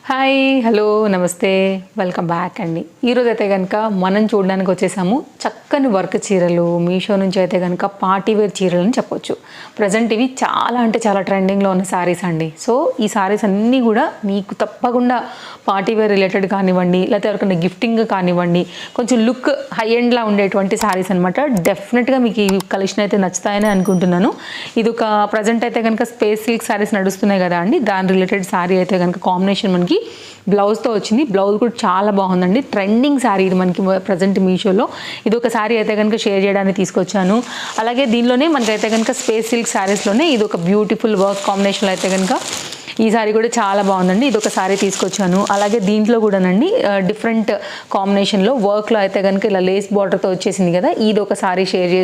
Hi hello నమస్తే welcome back అండి. ఈరోజు అయితే కనుక మనం చూడడానికి వచ్చేసాము చక్కని వర్క్ చీరలు. మీషో నుంచి అయితే కనుక పార్టీ వేర్ చీరలు అని చెప్పొచ్చు. ప్రజెంట్ ఇవి చాలా అంటే చాలా ట్రెండింగ్లో ఉన్న శారీస్ అండి. సో ఈ శారీస్ అన్నీ కూడా మీకు తప్పకుండా పార్టీ వేర్ రిలేటెడ్ కానివ్వండి, లేకపోతే ఎవరికైనా గిఫ్టింగ్ కానివ్వండి, కొంచెం లుక్ హై ఎండ్లా ఉండేటువంటి శారీస్ అనమాట. డెఫినెట్గా మీకు ఈ కలెక్షన్ అయితే నచ్చుతాయని అనుకుంటున్నాను. ఇది ఒక ప్రజెంట్ అయితే కనుక స్పేస్ సిల్క్ శారీస్ నడుస్తున్నాయి కదా అండి, దాని రిలేటెడ్ శారీ అయితే కనుక కాంబినేషన్ మనకి బ్లౌజ్తో వచ్చింది. బ్లౌజ్ కూడా చాలా బాగుందండి. ట్రెండింగ్ శారీ ఇది మనకి ప్రజెంట్ మీషోలో. ఇది ఒక శారీ అయితే కనుక షేర్ చేయడానికి తీసుకొచ్చాను. అలాగే దీనిలోనే మనకైతే కనుక స్పేస్ సిల్క్ శారీస్లోనే ఇది ఒక బ్యూటిఫుల్ వర్క్ కాంబినేషన్లో అయితే కనుక ఈ సారీ కూడా చాలా బాగుందండి. ఇది ఒక సారీ తీసుకొచ్చాను. అలాగే దీంట్లో కూడానండి డిఫరెంట్ కాంబినేషన్లో వర్క్లో అయితే కనుక ఇలా లేస్ బార్డర్తో వచ్చేసింది కదా, ఇది ఒక సారీ షేర్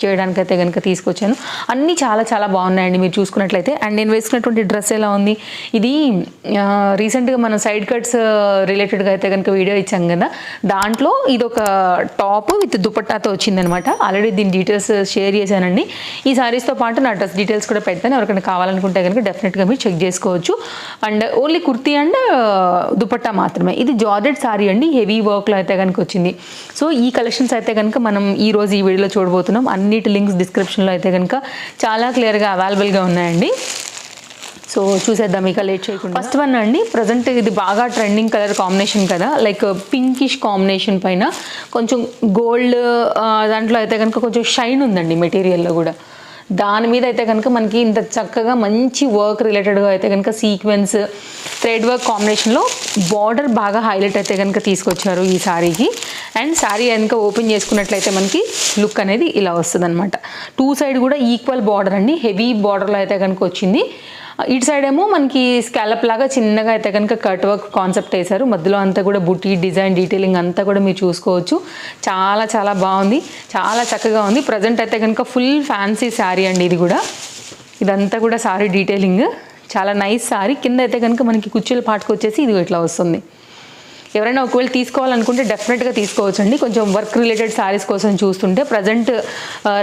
చేయడానికి అయితే కనుక తీసుకొచ్చాను. అన్నీ చాలా చాలా బాగున్నాయండి మీరు చూసుకున్నట్లయితే. అండ్ నేను వేసుకున్నటువంటి డ్రెస్ ఎలా ఉంది, ఇది రీసెంట్గా మనం సైడ్ కట్స్ రిలేటెడ్గా అయితే కనుక వీడియో ఇచ్చాం కదా, దాంట్లో ఇది ఒక టాప్ విత్ దుపట్టాతో వచ్చిందనమాట. ఆల్రెడీ దీని డీటెయిల్స్ షేర్ చేశానండి. ఈ సారీస్తో పాటు నా డ్రెస్ డీటెయిల్స్ కూడా పెడతాను. ఎవరికైనా కావాలనుకుంటే కనుక డెఫినెట్గా మీరు చెక్ చేసుకోవచ్చు. And only kurti and dupatta మాత్రమే. ఇది జార్జెట్ సారీ అండి, హెవీ వర్క్లో అయితే కనుక వచ్చింది. సో ఈ కలెక్షన్స్ అయితే కనుక మనం ఈరోజు ఈ వీడియోలో చూడబోతున్నాం. అన్నిటి లింక్స్ డిస్క్రిప్షన్లో అయితే కనుక చాలా క్లియర్గా అవైలబుల్గా ఉన్నాయండి. సో చూసేద్దాం ఇక లేట్ చేయకుండా. ఫస్ట్ వన్ అండి, ప్రజెంట్ ఇది బాగా ట్రెండింగ్ కలర్ కాంబినేషన్ కదా, లైక్ పింకిష్ కాంబినేషన్ పైన కొంచెం గోల్డ్, దాంట్లో అయితే కనుక కొంచెం షైన్ ఉందండి మెటీరియల్లో కూడా. దాని మీద అయితే కనుక మనకి ఇంత చక్కగా మంచి వర్క్ రిలేటెడ్గా అయితే కనుక సీక్వెన్స్ థ్రెడ్ వర్క్ కాంబినేషన్లో బార్డర్ బాగా హైలైట్ అయితే కనుక తీసుకొచ్చారు ఈ శారీకి. అండ్ శారీ కనుక ఓపెన్ చేసుకున్నట్లయితే మనకి లుక్ అనేది ఇలా వస్తుంది అనమాట. టూ సైడ్ కూడా ఈక్వల్ బార్డర్ అండి, హెవీ బార్డర్లో అయితే కనుక వచ్చింది. ఇటు సైడ్ ఏమో మనకి స్కాలప్ లాగా చిన్నగా అయితే కనుక కట్ వర్క్ కాన్సెప్ట్ వేశారు. మధ్యలో అంతా కూడా బుటీ డిజైన్ డీటెయిలింగ్ అంతా కూడా మీరు చూసుకోవచ్చు. చాలా చాలా బాగుంది, చాలా చక్కగా ఉంది. ప్రజెంట్ అయితే కనుక ఫుల్ ఫ్యాన్సీ శారీ అండి ఇది కూడా. ఇదంతా కూడా శారీ డీటెయిలింగ్ చాలా నైస్ శారీ. కింద అయితే కనుక మనకి కుర్చీల పాటుకు వచ్చేసి ఇది ఇట్లా వస్తుంది. ఎవరైనా ఒకవేళ తీసుకోవాలనుకుంటే డెఫినెట్గా తీసుకోవచ్చు అండి. కొంచెం వర్క్ రిలేటెడ్ శారీస్ కోసం చూస్తుంటే ప్రజెంట్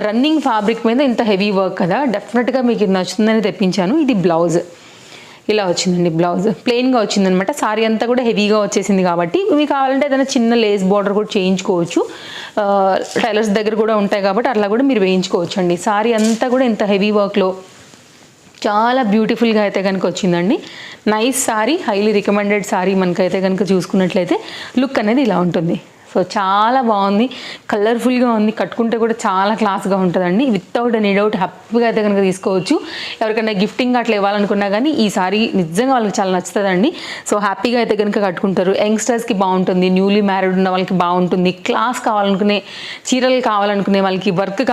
రన్నింగ్ ఫ్యాబ్రిక్ మీద ఇంత హెవీ వర్క్ కదా, డెఫినెట్గా మీకు ఇది నచ్చుతుందని తెప్పించాను. ఇది బ్లౌజ్ ఇలా వచ్చిందండి. బ్లౌజ్ ప్లెయిన్గా వచ్చిందనమాట. సారీ అంతా కూడా హెవీగా వచ్చేసింది కాబట్టి మీకు కావాలంటే ఏదైనా చిన్న లేస్ బార్డర్ కూడా చేయించుకోవచ్చు. టైలర్స్ దగ్గర కూడా ఉంటాయి కాబట్టి అట్లా కూడా మీరు వేయించుకోవచ్చు అండి. సారీ అంతా కూడా ఇంత హెవీ వర్క్లో చాలా బ్యూటిఫుల్గా అయితే కనుక వచ్చిందండి. Nice sorry, highly recommended sorry. మనకైతే కనుక చూసుకున్నట్లయితే లుక్ అనేది ఇలా ఉంటుంది. సో చాలా బాగుంది, కలర్ఫుల్గా ఉంది. కట్టుకుంటే కూడా చాలా క్లాస్గా ఉంటుందండి. వితౌట్ ఎనీ డౌట్ హ్యాపీగా అయితే కనుక తీసుకోవచ్చు. ఎవరికైనా గిఫ్టింగ్ అట్లా ఇవ్వాలనుకున్నా కానీ ఈ సారీ నిజంగా వాళ్ళకి చాలా నచ్చుతుందండి. సో హ్యాపీగా అయితే కనుక కట్టుకుంటారు. యంగ్స్టర్స్కి బాగుంటుంది, న్యూలీ మ్యారీడ్ ఉన్న వాళ్ళకి బాగుంటుంది, క్లాస్ కావాలనుకునే చీరలు కావాలనుకునే వాళ్ళకి, వర్క్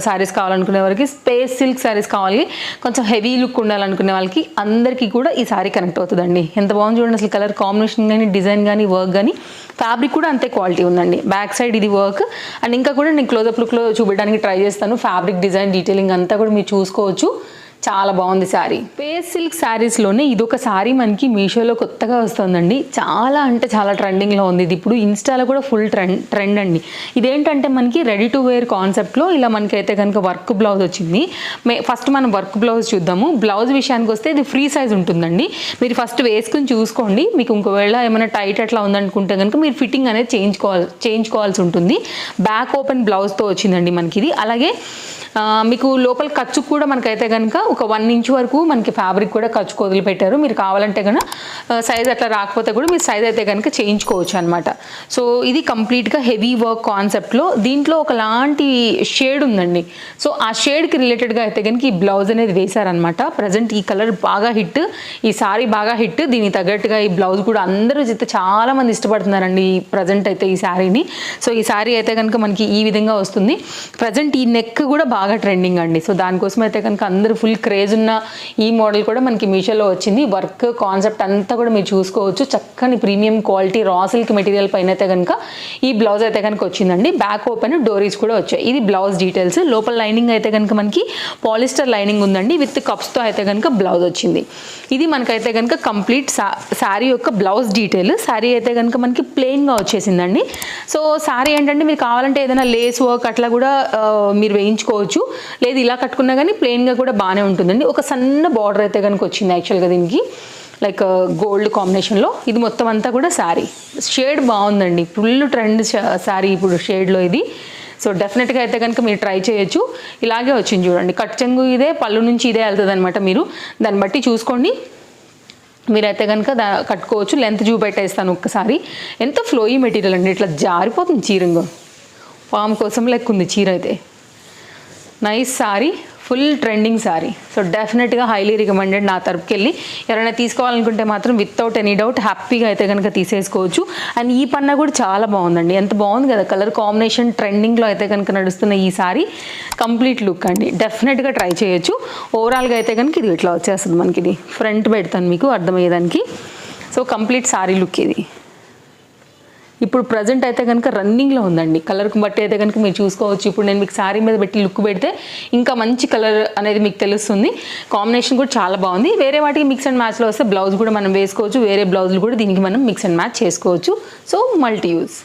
శారీస్ కావాలనుకునే వాళ్ళకి, స్పేస్ సిల్క్ శారీస్ కావాలి, కొంచెం హెవీ లుక్ ఉండాలనుకునే వాళ్ళకి అందరికీ కూడా ఈ సారీ కనెక్ట్ అవుతుందండి. ఎంత బాగుంది చూడండి అసలు. కలర్ కాంబినేషన్ కానీ, డిజైన్ కానీ, వర్క్ కానీ, ఫ్యాబ్రిక్ కూడా అంతే క్వాలిటీ ఉందండి. బ్యాక్ సైడ్ ఇది వర్క్. అండ్ ఇంకా కూడా నేను క్లోజప్ లుక్లో చూపించడానికి ట్రై చేస్తాను. ఫ్యాబ్రిక్ డిజైన్ డీటెయిలింగ్ అంతా కూడా మీరు చూసుకోవచ్చు. చాలా బాగుంది శారీ. స్పేస్ సిల్క్ శారీస్లోనే ఇదొక శారీ మనకి మీషోలో కొత్తగా వస్తుందండి. చాలా అంటే చాలా ట్రెండింగ్లో ఉంది ఇది. ఇప్పుడు ఇన్స్టాలో కూడా ఫుల్ ట్రెండ్ అండి. ఇదేంటంటే మనకి రెడీ టు వేర్ కాన్సెప్ట్లో ఇలా మనకైతే కనుక వర్క్ బ్లౌజ్ వచ్చింది. ఫస్ట్ మనం వర్క్ బ్లౌజ్ చూద్దాము. బ్లౌజ్ విషయానికి వస్తే ఇది ఫ్రీ సైజ్ ఉంటుందండి. మీరు ఫస్ట్ వేసుకుని చూసుకోండి. మీకు ఇంకోవేళ ఏమైనా టైట్ అట్లా ఉందనుకుంటే కనుక మీరు ఫిట్టింగ్ అనేది చేయించుకోవాల్సి ఉంటుంది. బ్యాక్ ఓపెన్ బ్లౌజ్తో వచ్చిందండి మనకి ఇది. అలాగే మీకు లోపల ఖర్చు కూడా మనకైతే కనుక ఒక 1 ఇంచ్ వరకు మనకి ఫ్యాబ్రిక్ కూడా ఖర్చుకు వదిలిపెట్టారు. మీరు కావాలంటే కనుక సైజ్ అట్లా రాకపోతే కూడా మీరు సైజ్ అయితే కనుక చేయించుకోవచ్చు అనమాట. సో ఇది కంప్లీట్గా హెవీ వర్క్ కాన్సెప్ట్లో దీంట్లో ఒకలాంటి షేడ్ ఉందండి. సో ఆ షేడ్కి రిలేటెడ్గా అయితే కనుక ఈ బ్లౌజ్ అనేది వేశారనమాట. ప్రజెంట్ ఈ కలర్ బాగా హిట్, ఈ సారీ బాగా హిట్. దీనికి తగ్గట్టుగా ఈ బ్లౌజ్ కూడా అందరూ చాలా మంది ఇష్టపడుతున్నారండి ప్రజెంట్ అయితే ఈ శారీని. సో ఈ శారీ అయితే కనుక మనకి ఈ విధంగా వస్తుంది. ప్రజెంట్ ఈ నెక్ కూడా బాగా ట్రెండింగ్ అండి. సో దానికోసం అయితే కనుక అందరూ ఫుల్ క్రేజ్ ఉన్న ఈ మోడల్ కూడా మనకి మీషోలో వచ్చింది. వర్క్ కాన్సెప్ట్ అంతా కూడా మీరు చూసుకోవచ్చు. చక్కని premium quality raw silk material పైన అయితే కనుక ఈ బ్లౌజ్ అయితే కనుక వచ్చిందండి. బ్యాక్ ఓపెన్ డోరీస్ కూడా వచ్చాయి. ఇది బ్లౌజ్ డీటెయిల్స్. లోపల లైనింగ్ అయితే కనుక మనకి పాలిస్టర్ లైనింగ్ ఉందండి. విత్ కప్స్తో అయితే కనుక బ్లౌజ్ వచ్చింది. ఇది మనకైతే కనుక కంప్లీట్ శారీ యొక్క బ్లౌజ్ డీటెయిల్. శారీ అయితే కనుక మనకి ప్లెయిన్గా వచ్చేసిందండి. సో శారీ ఏంటంటే మీరు కావాలంటే ఏదైనా లేస్ వర్క్ అట్లా కూడా మీరు వేయించుకోవచ్చు. లేదు ఇలా కట్టుకున్నా కానీ ప్లెయిన్గా కూడా బాగానే ఉంటుందండి. ఒక సన్న బార్డర్ అయితే కనుక వచ్చింది యాక్చువల్గా దీనికి. లైక్ గోల్డ్ కాంబినేషన్లో. ఇది మొత్తం అంతా కూడా శారీ షేడ్ బాగుందండి, ఫుల్ ట్రెండ్ శారీ ఇప్పుడు షేడ్లో ఇది. సో డెఫినెట్గా అయితే కనుక మీరు ట్రై చేయొచ్చు. ఇలాగే వచ్చింది చూడండి, కట్ చెంగు ఇదే, పళ్ళు నుంచి ఇదే వెళ్తుంది అనమాట. మీరు దాన్ని బట్టి చూసుకోండి, మీరైతే కనుక కట్టుకోవచ్చు. లెంత్ చూపెట్టేస్తాను ఒక్కసారి. ఎంత ఫ్లోయీ మెటీరియల్ అండి, ఇట్లా జారిపోతుంది చీరంగు, పామ్ కోసం లెక్క ఉంది చీర అయితే. Nice sorry, full trending sorry. So డెఫినెట్గా హైలీ రికమెండెడ్ నా తరపుకి వెళ్ళి. ఎవరైనా తీసుకోవాలనుకుంటే మాత్రం వితౌట్ ఎనీ డౌట్ హ్యాపీగా అయితే కనుక తీసేసుకోవచ్చు. అండ్ ఈ పన్నా కూడా చాలా బాగుందండి, ఎంత బాగుంది కదా కలర్ కాంబినేషన్, ట్రెండింగ్లో అయితే కనుక నడుస్తున్న ఈ సారీ కంప్లీట్ లుక్ అండి. డెఫినెట్గా ట్రై చేయొచ్చు. ఓవరాల్గా అయితే కనుక ఇది ఇట్లా వచ్చేస్తుంది మనకి. ఇది ఫ్రంట్ పెడతాను మీకు అర్థమయ్యేదానికి. సో కంప్లీట్ సారీ లుక్ ఇది. ఇప్పుడు ప్రజెంట్ అయితే కనుక రన్నింగ్లో ఉందండి, కలర్కి బట్టి అయితే కనుక మీరు చూసుకోవచ్చు. ఇప్పుడు నేను మీకు శారీ మీద పెట్టి లుక్ పెడితే ఇంకా మంచి కలర్ అనేది మీకు తెలుస్తుంది. కాంబినేషన్ కూడా చాలా బాగుంది. వేరే వాటికి మిక్స్ అండ్ మ్యాచ్లో వస్తే బ్లౌజ్ కూడా మనం వేసుకోవచ్చు, వేరే బ్లౌజులు కూడా దీనికి మనం మిక్స్ అండ్ మ్యాచ్ చేసుకోవచ్చు. So multi use.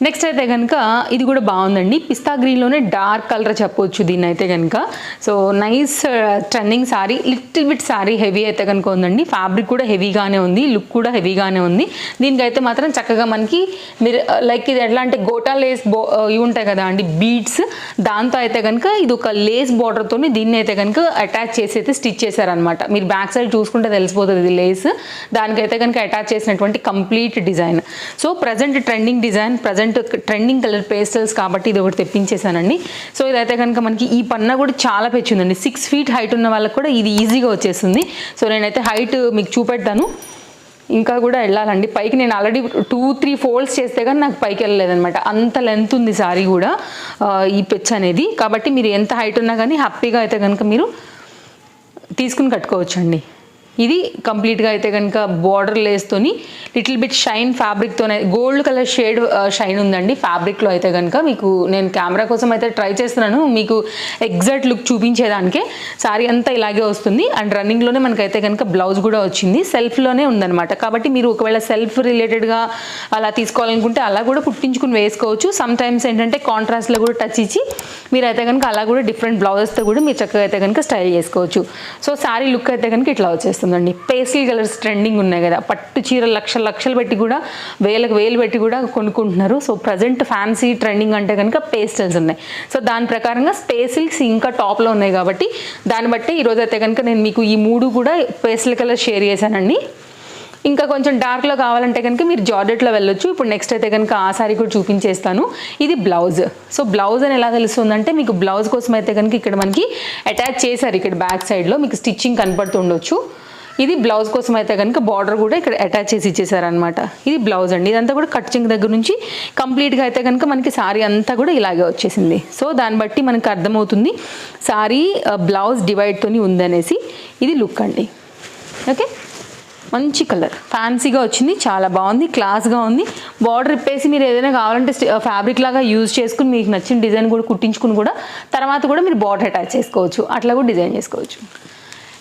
నెక్స్ట్ అయితే కనుక ఇది కూడా బాగుందండి, పిస్తా గ్రీన్లోనే డార్క్ కలర్ చెప్పవచ్చు దీన్ని అయితే కనుక. So nice trending sari, little bit sari heavy అయితే కనుక ఉందండి. ఫ్యాబ్రిక్ కూడా హెవీగానే ఉంది, లుక్ కూడా హెవీగానే ఉంది. దీనికైతే మాత్రం చక్కగా మనకి మీరు లైక్ ఇది ఎట్లా అంటే గోటా లేస్ ఇవి ఉంటాయి కదా అండి బీడ్స్, దాంతో అయితే కనుక ఇది ఒక లేస్ బార్డర్తో దీన్ని అయితే కనుక అటాచ్ చేసి అయితే స్టిచ్ చేశారనమాట. మీరు బ్యాక్ సైడ్ చూసుకుంటే తెలిసిపోతుంది ఇది లేస్, దానికైతే కనుక అటాచ్ చేసినటువంటి complete design. So present trending design, present trending colour pastels కాబట్టి ఇది ఒకటి తెప్పించేసానండి. సో ఇదైతే కనుక మనకి ఈ పన్నా కూడా చాలా పెచ్చుందండి, 6 feet హైట్ ఉన్న వాళ్ళకి కూడా ఇది ఈజీగా వచ్చేస్తుంది. సో నేనైతే హైట్ మీకు చూపెడతాను, ఇంకా కూడా వెళ్ళాలండి పైకి. నేను ఆల్రెడీ 2-3 folds చేస్తే కానీ నాకు పైకి వెళ్ళలేదనమాట, అంత లెంత్ ఉంది సారీ కూడా ఈ పెచ్ అనేది. కాబట్టి మీరు ఎంత హైట్ ఉన్నా కానీ హ్యాపీగా అయితే కనుక మీరు తీసుకుని కట్టుకోవచ్చండి. ఇది కంప్లీట్గా అయితే కనుక బార్డర్ లేస్తోని లిటిల్ బిట్ షైన్ ఫ్యాబ్రిక్తోనే గోల్డ్ కలర్ షేడ్ షైన్ ఉందండి ఫ్యాబ్రిక్లో అయితే కనుక. మీకు నేను కెమెరా కోసం అయితే ట్రై చేస్తున్నాను మీకు ఎగ్జాక్ట్ లుక్ చూపించేదానికే. సారీ అంతా ఇలాగే వస్తుంది. అండ్ రన్నింగ్లోనే మనకైతే కనుక బ్లౌజ్ కూడా వచ్చింది, సెల్ఫ్లోనే ఉందన్నమాట. కాబట్టి మీరు ఒకవేళ సెల్ఫ్ రిలేటెడ్గా అలా తీసుకోవాలనుకుంటే అలా కూడా కుట్టించుకుని వేసుకోవచ్చు. సమ్ టైమ్స్ ఏంటంటే కాంట్రాస్ట్లో కూడా టచ్ ఇచ్చి మీరైతే కనుక అలా కూడా డిఫరెంట్ బ్లౌజెస్తో కూడా మీరు చక్కగా అయితే కనుక స్టైల్ చేసుకోవచ్చు. సో సారీ లుక్ అయితే కనుక ఇట్లా వచ్చేస్తుంది. పేస్టల్ కలర్స్ ట్రెండింగ్ ఉన్నాయి కదా, పట్టు చీరలు లక్షలు పెట్టి కూడా వేలు పెట్టి కూడా కొనుక్కుంటున్నారు. సో ప్రజెంట్ ఫ్యాన్సీ ట్రెండింగ్ అంటే కనుక పేస్టల్స్ ఉన్నాయి. సో దాని ప్రకారంగా పేస్టల్స్ ఇంకా టాప్లో ఉన్నాయి కాబట్టి దాన్ని బట్టి ఈరోజు అయితే కనుక నేను మీకు ఈ 3 కూడా పేస్టల్ కలర్ షేర్ చేశానండి. ఇంకా కొంచెం డార్క్లో కావాలంటే కనుక మీరు జార్జెట్లో వెళ్ళొచ్చు. ఇప్పుడు నెక్స్ట్ అయితే కనుక ఆ సారీ కూడా చూపించేస్తాను. ఇది బ్లౌజ్. సో బ్లౌజ్ అని ఎలా తెలుస్తుందంటే మీకు బ్లౌజ్ కోసం అయితే కనుక ఇక్కడ మనకి అటాచ్ చేశారు, ఇక్కడ బ్యాక్ సైడ్లో మీకు స్టిచ్చింగ్ కనపడుతుండొచ్చు. ఇది బ్లౌజ్ కోసం అయితే కనుక బార్డర్ కూడా ఇక్కడ అటాచ్ చేసి ఇచ్చేసారనమాట. ఇది బ్లౌజ్ అండి, ఇదంతా కూడా కట్ చెంగు దగ్గర నుంచి కంప్లీట్గా అయితే కనుక మనకి సారీ అంతా కూడా ఇలాగే వచ్చేసింది. సో దాన్ని బట్టి మనకు అర్థమవుతుంది సారీ బ్లౌజ్ డివైడ్తోని ఉందనేసి. ఇది లుక్ అండి. ఓకే, మంచి కలర్ ఫ్యాన్సీగా వచ్చింది, చాలా బాగుంది, క్లాస్గా ఉంది. బార్డర్ ఇప్పేసి మీరు ఏదైనా కావాలంటే ఫ్యాబ్రిక్ లాగా యూజ్ చేసుకుని మీకు నచ్చిన డిజైన్ కూడా కుట్టించుకుని కూడా తర్వాత కూడా మీరు బార్డర్ అటాచ్ చేసుకోవచ్చు, అట్లా కూడా డిజైన్ చేసుకోవచ్చు.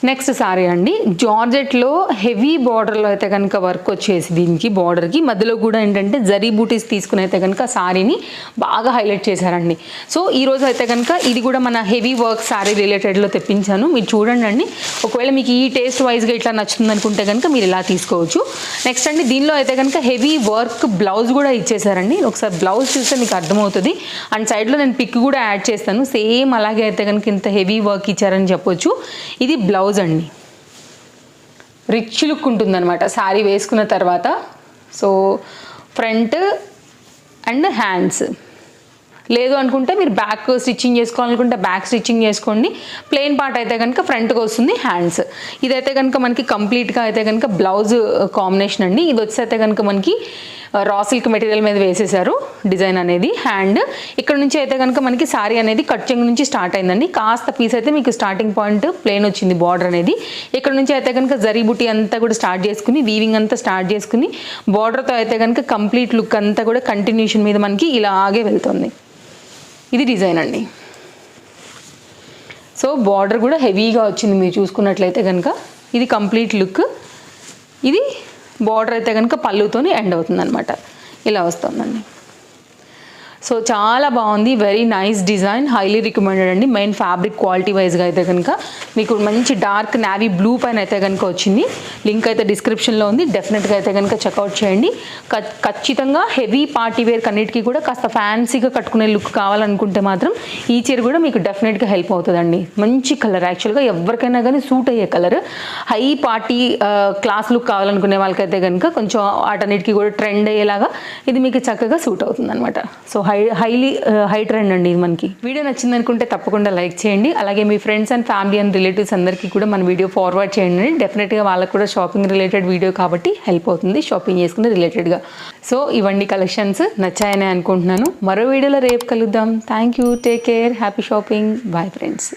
నెక్స్ట్ సారీ అండి, జార్జెట్లో హెవీ బార్డర్లో అయితే కనుక వర్క్ వచ్చేసి దీనికి బార్డర్కి మధ్యలో కూడా ఏంటంటే జరీ బూటీస్ తీసుకుని అయితే కనుక సారీని బాగా హైలైట్ చేశారండి. సో ఈరోజు అయితే కనుక ఇది కూడా మన హెవీ వర్క్ సారీ రిలేటెడ్లో తెప్పించాను. మీరు చూడండి అండి, ఒకవేళ మీకు ఈ టేస్ట్ వైజ్గా ఇట్లా నచ్చుతుంది అనుకుంటే కనుక మీరు ఇలా తీసుకోవచ్చు. నెక్స్ట్ అండి, దీనిలో అయితే కనుక హెవీ వర్క్ బ్లౌజ్ కూడా ఇచ్చేసారండి. ఒకసారి బ్లౌజ్ చూస్తే మీకు అర్థమవుతుంది. అండ్ సైడ్లో నేను పిక్ కూడా యాడ్ చేస్తాను, సేమ్ అలాగే అయితే కనుక ఇంత హెవీ వర్క్ ఇచ్చారని చెప్పొచ్చు. ఇది బ్లౌజ్ అండి, రిచ్ లుక్ ఉంటుందన్నమాట శారీ వేసుకున్న తర్వాత. సో ఫ్రంట్ అండ్ హ్యాండ్స్ లేదు అనుకుంటే మీరు బ్యాక్ స్టిచ్చింగ్ చేసుకోవాలనుకుంటే బ్యాక్ స్టిచ్చింగ్ చేసుకోండి. ప్లెయిన్ పార్ట్ అయితే కనుక ఫ్రంట్కి వస్తుంది హ్యాండ్స్. ఇదైతే కనుక మనకి కంప్లీట్గా అయితే కనుక బ్లౌజ్ కాంబినేషన్ అండి. ఇది వచ్చి అయితే కనుక మనకి రా సిల్క్ మెటీరియల్ మీద వేసేసారు డిజైన్ అనేది. హ్యాండ్ ఇక్కడ నుంచి అయితే కనుక మనకి సారీ అనేది కట్ చెంగు నుంచి స్టార్ట్ అయిందండి. కాస్త పీస్ అయితే మీకు స్టార్టింగ్ పాయింట్ ప్లేన్ వచ్చింది బార్డర్ అనేది. ఇక్కడ నుంచి అయితే కనుక జరీ బుటీ అంతా కూడా స్టార్ట్ చేసుకుని వీవింగ్ అంతా స్టార్ట్ చేసుకుని బార్డర్తో అయితే కనుక కంప్లీట్ లుక్ అంతా కూడా కంటిన్యూషన్ మీద మనకి ఇలాగే వెళ్తుంది. ఇది డిజైన్ అండి. సో బార్డర్ కూడా హెవీగా వచ్చింది మీరు చూసుకున్నట్లయితే కనుక. ఇది కంప్లీట్ లుక్. ఇది బార్డర్ అయితే కనుక పళ్ళుతోని ఎండ్ అవుతుంది అనమాట, ఇలా వస్తుందండి. సో చాలా బాగుంది, very nice design, highly recommended అండి. మెయిన్ ఫ్యాబ్రిక్ క్వాలిటీ వైజ్గా అయితే కనుక మీకు మంచి డార్క్ నావీ బ్లూ పైన అయితే కనుక వచ్చింది. లింక్ అయితే డిస్క్రిప్షన్లో ఉంది, డెఫినెట్గా అయితే కనుక చెక్అవుట్ చేయండి. ఖచ్చితంగా హెవీ పార్టీ వేర్ కన్నిటికీ కూడా కాస్త ఫ్యాన్సీగా కట్టుకునే లుక్ కావాలనుకుంటే మాత్రం ఈ చీర కూడా మీకు డెఫినెట్గా హెల్ప్ అవుతుందండి. మంచి కలర్, యాక్చువల్గా ఎవరికైనా కానీ సూట్ అయ్యే colour. High party class look కావాలనుకునే వాళ్ళకైతే కనుక కొంచెం వాటన్నిటికీ కూడా ట్రెండ్ అయ్యేలాగా ఇది మీకు చక్కగా సూట్ అవుతుంది అనమాట. సో హై ట్రెండ్ అండి ఇది మనకి. వీడియో నచ్చింది అనుకుంటే తప్పకుండా లైక్ చేయండి. అలాగే మీ friends and family and relatives అందరికీ కూడా మన వీడియో ఫార్వర్డ్ చేయండి. డెఫినెట్గా వాళ్ళకు కూడా షాపింగ్ రిలేటెడ్ వీడియో కాబట్టి హెల్ప్ అవుతుంది, షాపింగ్ చేసుకునే రిలేటెడ్గా. సో ఇవన్నీ కలెక్షన్స్ నచ్చాయని అనుకుంటున్నాను. మరో వీడియోలో రేపు కలుద్దాం. Thank you, take care, happy shopping, bye friends.